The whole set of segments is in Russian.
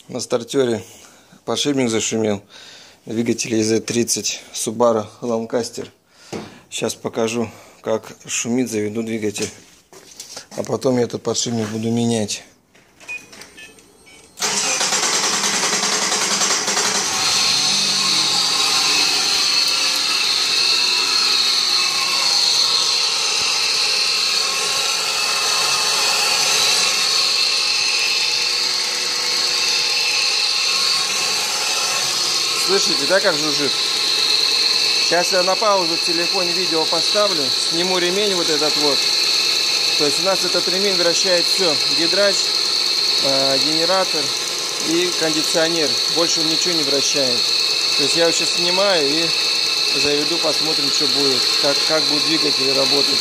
На стартере подшипник зашумел. Двигатель Z30 Subaru Lancaster. Сейчас покажу, как шумит, заведу двигатель. А потом я этот подшипник буду менять. Слышите, да, как жужжит? Сейчас я на паузу в телефоне видео поставлю, сниму ремень вот этот вот. То есть у нас этот ремень вращает все: гидрач, генератор и кондиционер. Больше он ничего не вращает. То есть я его сейчас снимаю и заведу, посмотрим, что будет, как будет двигатель работать,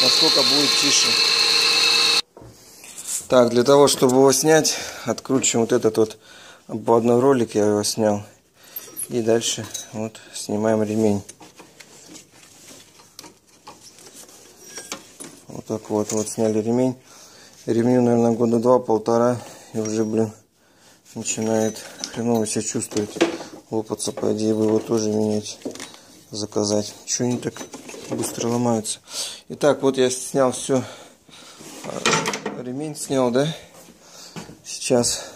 насколько будет тише. Так, для того, чтобы его снять, откручиваем вот этот вот обводной ролик, я его снял. И дальше вот снимаем ремень. Вот так вот сняли ремень. Ремню, наверное, года 2-1,5. И уже, начинает хреново себя чувствовать. Лопаться, по идее, бы его тоже менять, заказать. Чего они так быстро ломаются? Итак, вот я снял все. Ремень снял, да? Сейчас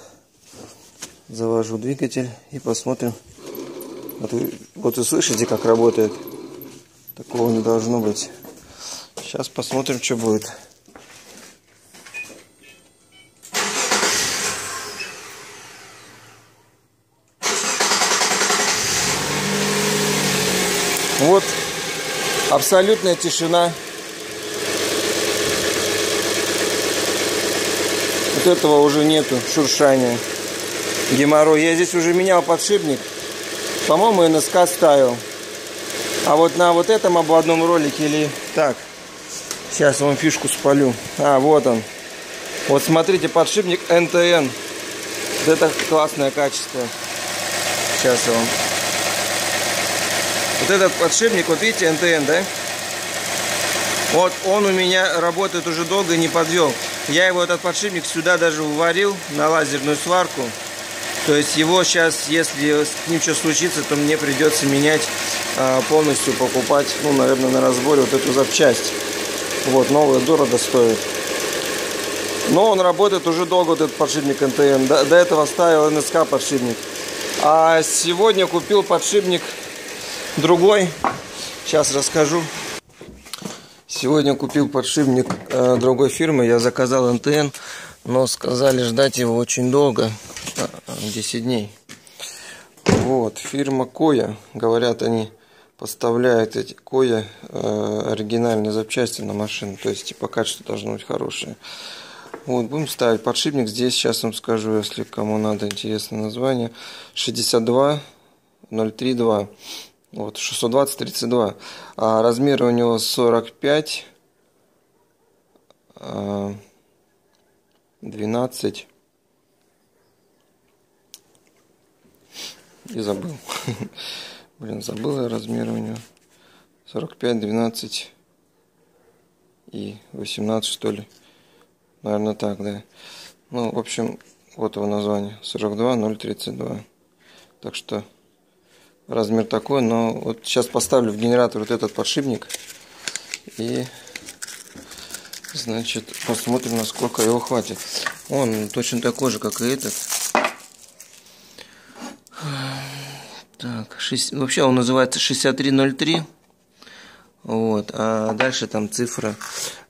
завожу двигатель и посмотрим. Вот вы слышите, как работает? Такого не должно быть. Сейчас посмотрим, что будет. Вот абсолютная тишина. Вот этого уже нету шуршания. Геморрой. Я здесь уже менял подшипник. По-моему, НСК ставил. А вот на вот этом обводном ролике или так. Сейчас вам фишку спалю. Вот он. Вот смотрите, подшипник НТН. Вот это классное качество. Сейчас я вам. Вот этот подшипник, вот видите, НТН, да? Вот он у меня работает уже долго и не подвел. Я его, этот подшипник, сюда даже вварил на лазерную сварку. То есть его сейчас, если с ним что случится, то мне придется менять полностью, покупать, наверное, на разборе вот эту запчасть. Вот, новая дорого стоит. Но он работает уже долго, вот этот подшипник НТН. До этого ставил НСК подшипник. А сегодня купил подшипник другой. Сейчас расскажу. Сегодня купил подшипник другой фирмы. Я заказал НТН, но сказали ждать его очень долго. 10 дней. Вот, фирма Коя. Говорят, они поставляют эти Коя оригинальные запчасти на машину. То есть, типа, качество должно быть хорошее. Вот, будем ставить подшипник. Здесь сейчас вам скажу, если кому надо, интересное название. 62032. Вот, 620-32. А размер у него 45, 12. И забыл. Забыл я размеры у него. 45, 12 и 18, что ли. Наверное, так, да. В общем, вот его название. 42032. Так что размер такой. Но вот сейчас поставлю в генератор вот этот подшипник. И, значит, посмотрим, насколько его хватит. Он точно такой же, как и этот. Так, вообще он называется 6303. Вот, а дальше там цифра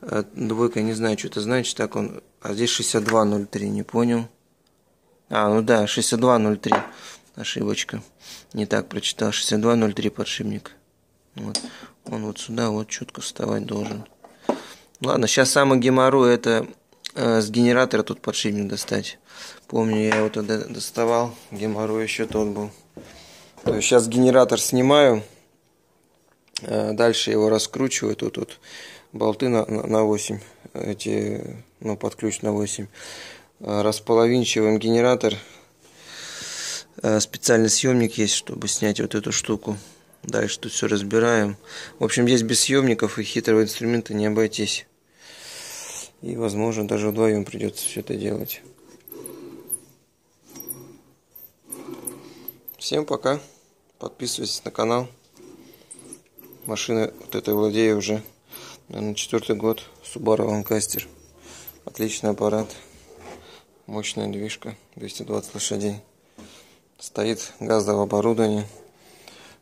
двойка, не знаю, что это значит. Так он, а здесь 6203, не понял. Ну да, 6203. Ошибочка. Не так прочитал. 6203 подшипник. Вот. Он вот сюда вот четко вставать должен. Ладно, сейчас самый геморрой это с генератора тут подшипник достать. Помню, я его тогда доставал. Геморрой еще тот был. То есть сейчас генератор снимаю, дальше его раскручиваю, тут вот болты на 8, эти, под ключ на 8, располовинчиваем генератор, специальный съемник есть, чтобы снять вот эту штуку, дальше тут все разбираем. В общем, здесь без съемников и хитрого инструмента не обойтись, и возможно даже вдвоем придется все это делать. Всем пока. Подписывайтесь на канал. Машина вот этой владею уже, наверное, 4-й год. Subaru Lancaster. Отличный аппарат. Мощная движка. 220 лошадей. Стоит газовое оборудование.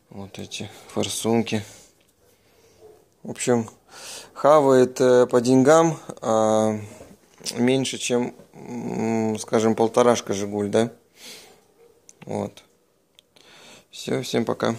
Вот эти форсунки. В общем, хавает по деньгам меньше, чем, скажем, 1,5 Жигуль, да? Вот. Все, всем пока.